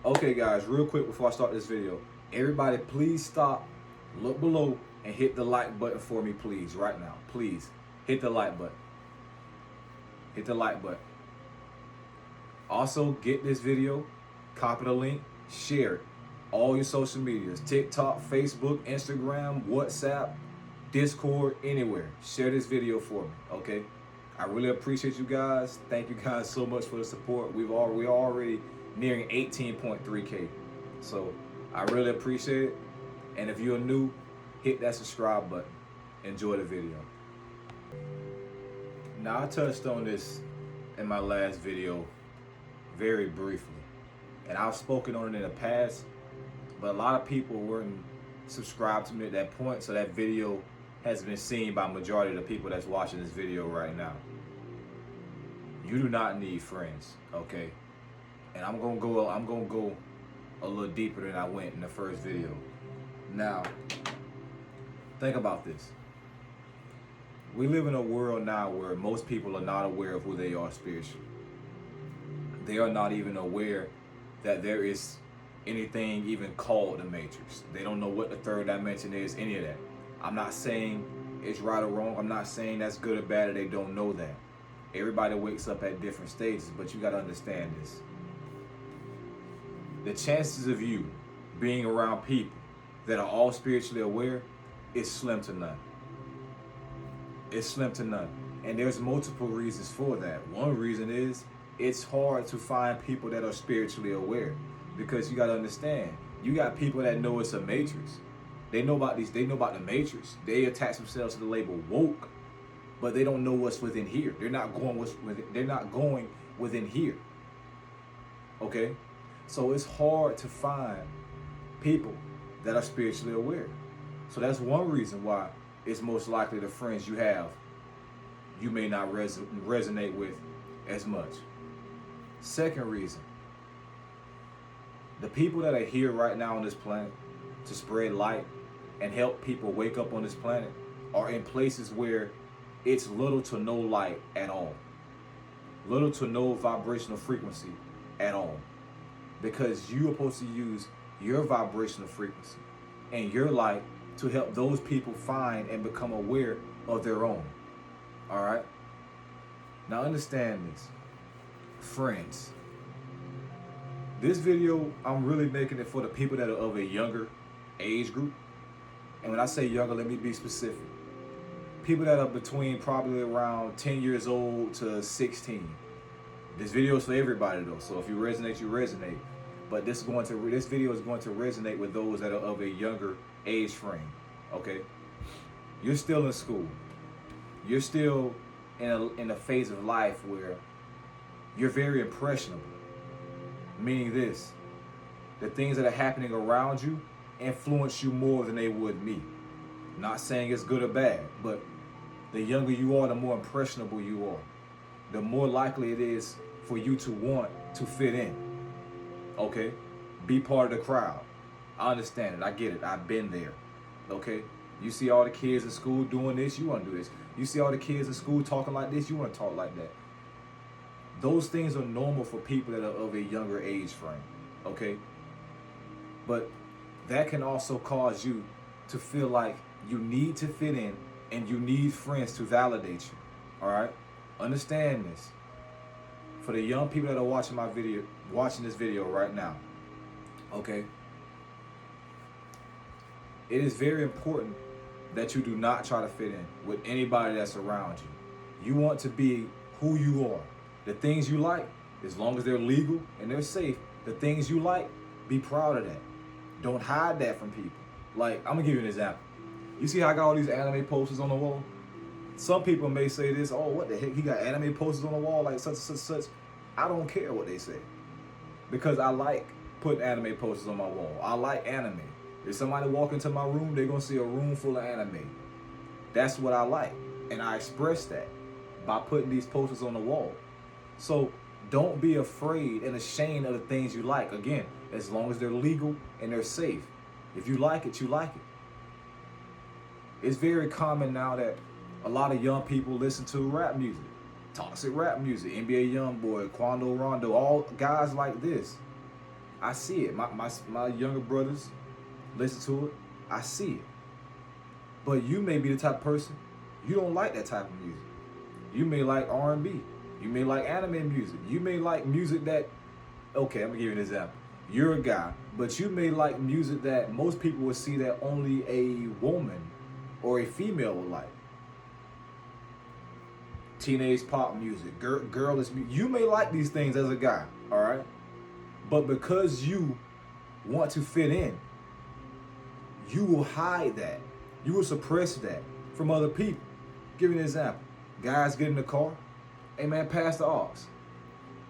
Okay guys, real quick before I start this video, everybody please stop, look below, and hit the like button for me please, right now. Please, hit the like button. Hit the like button. Also, get this video, copy the link, share it. All your social medias, TikTok, Facebook, Instagram, WhatsApp, Discord, anywhere. Share this video for me, okay? I really appreciate you guys. Thank you guys so much for the support. We're already nearing 18.3K. So I really appreciate it. And if you're new, hit that subscribe button. Enjoy the video. Now I touched on this in my last video very briefly. And I've spoken on it in the past, but a lot of people weren't subscribed to me at that point, so that video has been seen by majority of the people that's watching this video right now. You do not need friends, okay? And I'm gonna go a little deeper than I went in the first video. Now, think about this. We live in a world now where most people are not aware of who they are spiritually. They are not even aware that there is anything even called the Matrix. They don't know what the third dimension is, any of that. I'm not saying it's right or wrong. I'm not saying that's good or bad, or they don't know that. Everybody wakes up at different stages, but you gotta understand this. The chances of you being around people that are all spiritually aware is slim to none. It's slim to none. And there's multiple reasons for that. One reason is it's hard to find people that are spiritually aware, because you gotta understand, you got people that know it's a matrix. They know about the matrix. They attach themselves to the label woke, but they don't know what's within here. They're not going within here. Okay? So it's hard to find people that are spiritually aware. So that's one reason why it's most likely the friends you have, you may not resonate with as much. Second reason, the people that are here right now on this planet to spread light and help people wake up on this planet are in places where it's little to no light at all. Little to no vibrational frequency at all. Because you're supposed to use your vibrational frequency and your light to help those people find and become aware of their own. All right? Now understand this. Friends. This video, I'm really making it for the people that are of a younger age group. And when I say younger, let me be specific. People that are between probably around 10 years old to 16. This video is for everybody though, so if you resonate, you resonate. But this video is going to resonate with those that are of a younger age frame, okay? You're still in school. You're still in a phase of life where you're very impressionable. Meaning this, the things that are happening around you influence you more than they would me. Not saying it's good or bad, but the younger you are, the more impressionable you are. The more likely it is for you to want to fit in. Okay? Be part of the crowd. I understand it. I get it. I've been there. Okay? You see all the kids in school doing this, you want to do this. You see all the kids in school talking like this, you want to talk like that. Those things are normal for people that are of a younger age frame. Okay? But that can also cause you to feel like you need to fit in and you need friends to validate you. All right? Understand this. For the young people that are watching this video right now, okay? It is very important that you do not try to fit in with anybody that's around you. You want to be who you are. The things you like, as long as they're legal and they're safe, the things you like, be proud of that. Don't hide that from people. Like, I'm gonna give you an example. You see how I got all these anime posters on the wall? Some people may say this, oh, what the heck, he got anime posters on the wall, like such and such, such. I don't care what they say. Because I like putting anime posters on my wall. I like anime. If somebody walk into my room, they're gonna see a room full of anime. That's what I like. And I express that by putting these posters on the wall. So don't be afraid and ashamed of the things you like. Again, as long as they're legal and they're safe. If you like it, you like it. It's very common now that a lot of young people listen to rap music, toxic rap music, NBA Youngboy, Quando Rondo, all guys like this. I see it. My younger brothers listen to it. I see it. But you may be the type of person, you don't like that type of music. You may like R&B. You may like anime music. You may like music that, okay, I'm gonna give you an example. You're a guy, but you may like music that most people would see that only a woman or a female would like. Teenage pop music, girlish music. You may like these things as a guy, all right? But because you want to fit in, you will hide that. You will suppress that from other people. Give you an example. Guys get in the car, hey man, pass the aux.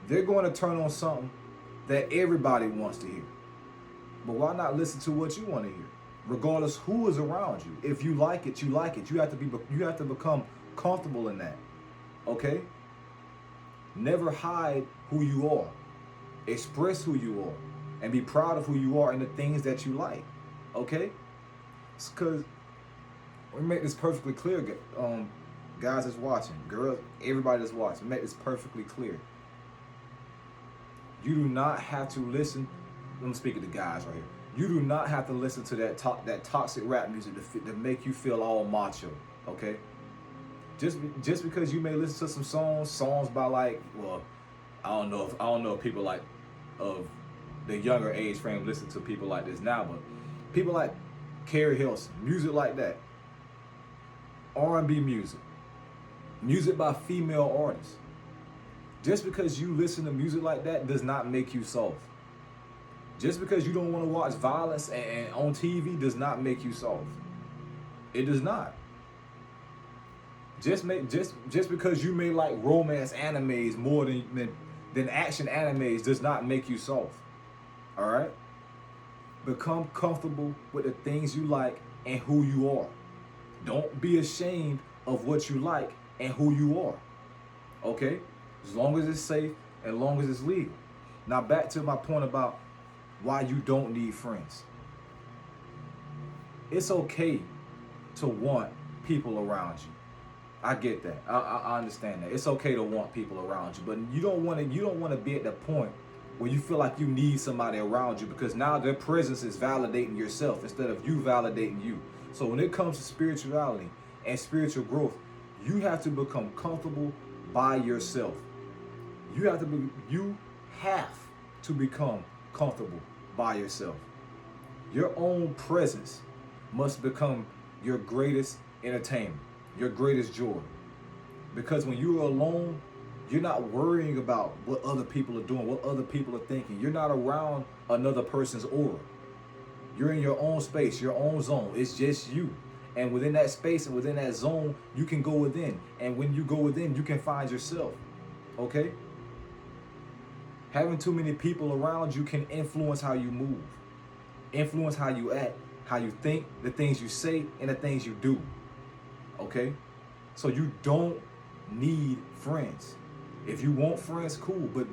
They're going to turn on something that everybody wants to hear. But why not listen to what you want to hear? Regardless who is around you. If you like it, you like it. You have to become comfortable in that. Okay? Never hide who you are. Express who you are. And be proud of who you are and the things that you like. Okay? It's because we make this perfectly clear, guys that's watching, girls, everybody that's watching, make this perfectly clear. You do not have to listen. I'm speaking to guys right here. You do not have to listen to that toxic rap music to make you feel all macho. Okay? Just because you may listen to some songs by like, well, I don't know if people like of the younger age frame listen to people like this now, but people like Carrie Hilson, music like that, R&B music by female artists. Just because you listen to music like that does not make you soft. Just because you don't want to watch violence and on TV does not make you soft. It does not. Just because you may like romance animes more than action animes does not make you soft. All right? Become comfortable with the things you like and who you are. Don't be ashamed of what you like and who you are. Okay? As long as it's safe and as long as it's legal. Now back to my point about why you don't need friends. It's okay to want people around you. I get that. I understand that. It's okay to want people around you, but you don't want to be at the point where you feel like you need somebody around you, because now their presence is validating yourself instead of you validating you. So when it comes to spirituality and spiritual growth, you have to become comfortable by yourself. You have to become comfortable by yourself. Your own presence must become your greatest entertainment, your greatest joy. Because when you are alone, you're not worrying about what other people are doing, what other people are thinking. You're not around another person's aura. You're in your own space, your own zone. It's just you. And within that space and within that zone, you can go within. And when you go within, you can find yourself. Okay? Having too many people around you can influence how you move, influence how you act, how you think, the things you say, and the things you do. Okay? So you don't need friends. If you want friends, cool, but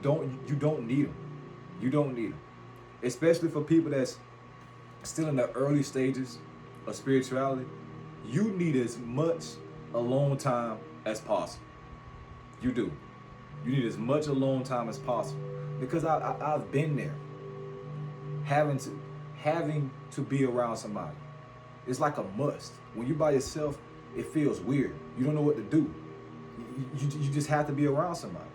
you don't need them. You don't need them. Especially for people that's still in the early stages of spirituality. You need as much alone time as possible. You do. You need as much alone time as possible. Because I've been there. Having to be around somebody. It's like a must. When you're by yourself, it feels weird. You don't know what to do. You just have to be around somebody.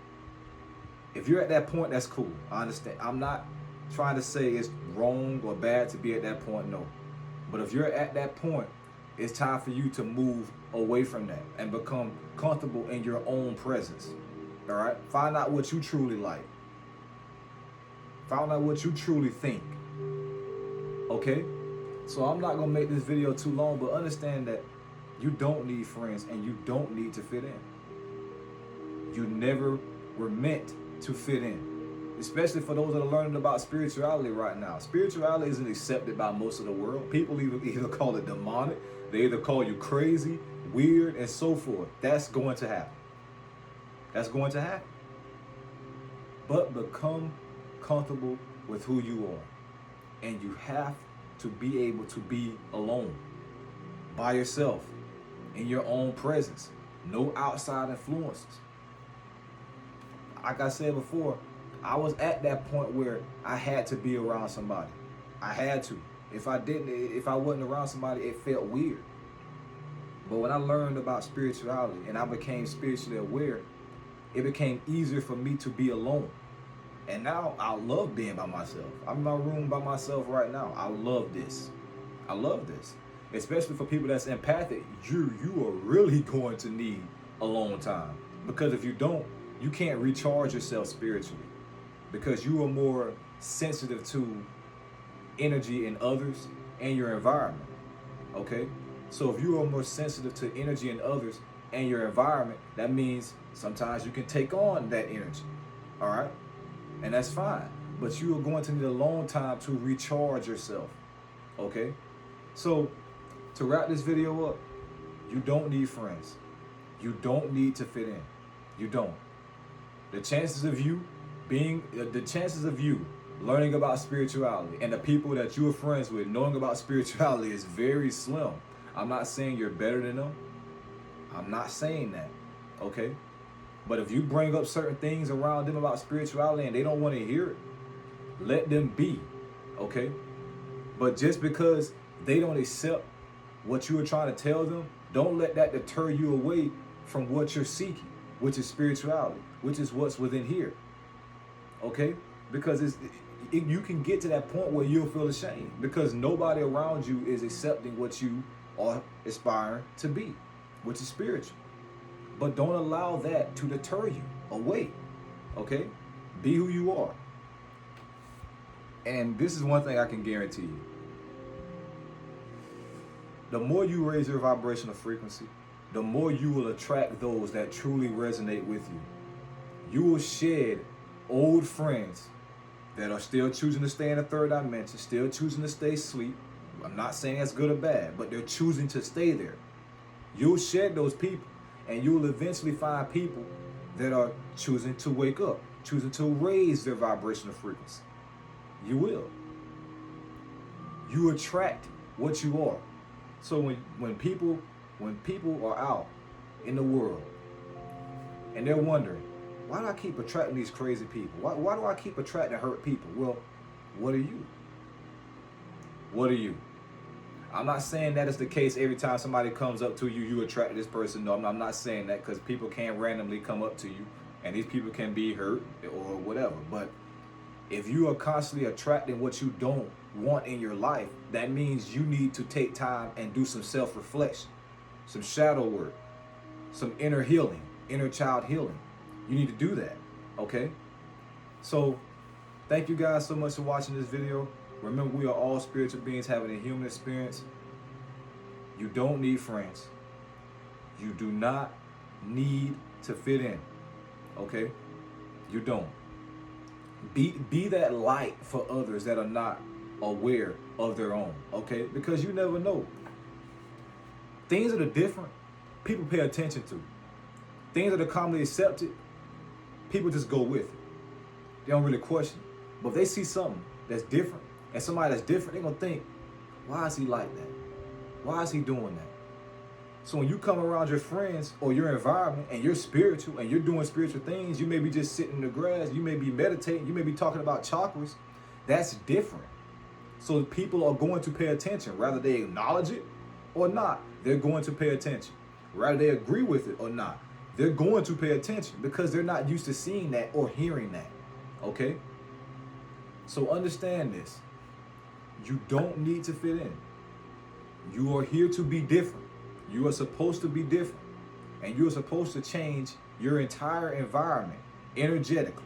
If you're at that point, that's cool. I understand. I'm not trying to say it's wrong or bad to be at that point, no. But if you're at that point, it's time for you to move away from that and become comfortable in your own presence. All right? Find out what you truly like. Find out what you truly think. Okay? So I'm not going to make this video too long, but understand that you don't need friends and you don't need to fit in. You never were meant to fit in. Especially for those that are learning about spirituality right now. Spirituality isn't accepted by most of the world. People either call it demonic, they either call you crazy, weird, and so forth. That's going to happen. That's going to happen. But become comfortable with who you are. And you have to be able to be alone, by yourself, in your own presence. No outside influences. Like I said before, I was at that point where I had to be around somebody. I had to. If I wasn't around somebody, it felt weird. But when I learned about spirituality and I became spiritually aware, it became easier for me to be alone. And now I love being by myself. I'm in my room by myself right now. I love this. I love this. Especially for people that's empathic, you are really going to need alone time. Because if you don't, you can't recharge yourself spiritually. Because you are more sensitive to energy in others and your environment. Okay? So if you are more sensitive to energy in others and your environment, that means sometimes you can take on that energy. All right? And that's fine. But you are going to need alone time to recharge yourself. Okay? So to wrap this video up, you don't need friends. You don't need to fit in. You don't. The chances of you learning about spirituality and the people that you are friends with knowing about spirituality is very slim. I'm not saying you're better than them. I'm not saying that. Okay? But if you bring up certain things around them about spirituality and they don't want to hear it, let them be. Okay? But just because they don't accept what you are trying to tell them, don't let that deter you away from what you're seeking, which is spirituality, which is what's within here. Okay? Because you can get to that point where you'll feel ashamed because nobody around you is accepting what you are aspiring to be, which is spiritual. But don't allow that to deter you away. Okay? Be who you are. And this is one thing I can guarantee you. The more you raise your vibrational frequency, the more you will attract those that truly resonate with you. You will shed old friends that are still choosing to stay in the third dimension, still choosing to stay asleep. I'm not saying that's good or bad, but they're choosing to stay there. You'll shed those people, and you'll eventually find people that are choosing to wake up, choosing to raise their vibrational frequency. You will. You attract what you are. So when people are out in the world and they're wondering, why do I keep attracting these crazy people? Why do I keep attracting hurt people? Well, what are you? What are you? I'm not saying that is the case every time somebody comes up to you, you attract this person. No, I'm not saying that, because people can randomly come up to you and these people can be hurt or whatever. But if you are constantly attracting what you don't want in your life, that means you need to take time and do some self-reflection, some shadow work, some inner healing, inner child healing. You need to do that, okay? So thank you guys so much for watching this video. Remember, we are all spiritual beings having a human experience. You don't need friends. You do not need to fit in, okay? You don't. Be that light for others that are not aware of their own, okay? Because you never know. Things that are different, people pay attention to. Things that are commonly accepted, people just go with it. They don't really question it. But if they see something that's different, and somebody that's different, they're going to think, why is he like that? Why is he doing that? So when you come around your friends or your environment and you're spiritual and you're doing spiritual things, you may be just sitting in the grass, you may be meditating, you may be talking about chakras. That's different. So people are going to pay attention. Whether they acknowledge it or not, they're going to pay attention. Whether they agree with it or not, they're going to pay attention because they're not used to seeing that or hearing that, okay? So understand this. You don't need to fit in. You are here to be different. You are supposed to be different. And you are supposed to change your entire environment energetically,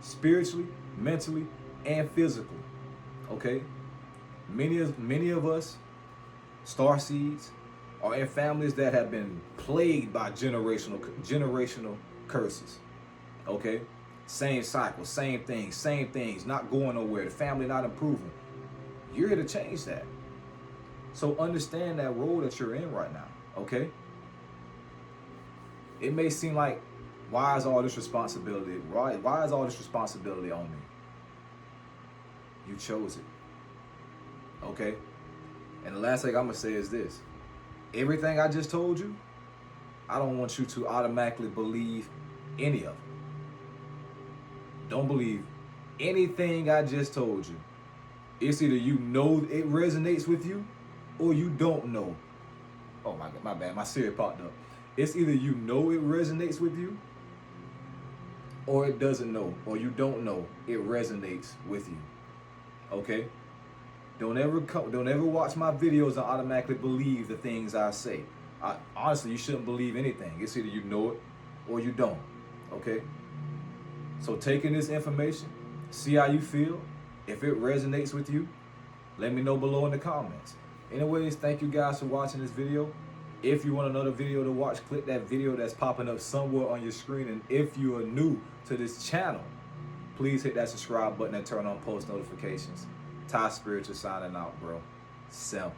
spiritually, mentally, and physically. Okay? Many of us, starseeds, are in families that have been plagued by generational curses. Okay? Same cycle, same things, not going nowhere, the family not improving. You're here to change that. So understand that role that you're in right now, okay? It may seem like, why is all this responsibility? Why is all this responsibility on me? You chose it, okay? And the last thing I'm gonna say is this. Everything I just told you, I don't want you to automatically believe any of it. Don't believe anything I just told you. It's either you know it resonates with you or you don't know. Oh my God, my bad, my Siri popped up. It's either you know it resonates with you or it doesn't know, or you don't know it resonates with you. Okay? Don't ever watch my videos and automatically believe the things I say. Honestly, you shouldn't believe anything. It's either you know it or you don't. Okay? So taking this information, see how you feel. If it resonates with you, let me know below in the comments. Anyways, thank you guys for watching this video. If you want another video to watch, click that video that's popping up somewhere on your screen. And if you are new to this channel, please hit that subscribe button and turn on post notifications. Ty Spiritual signing out, bro. Simple.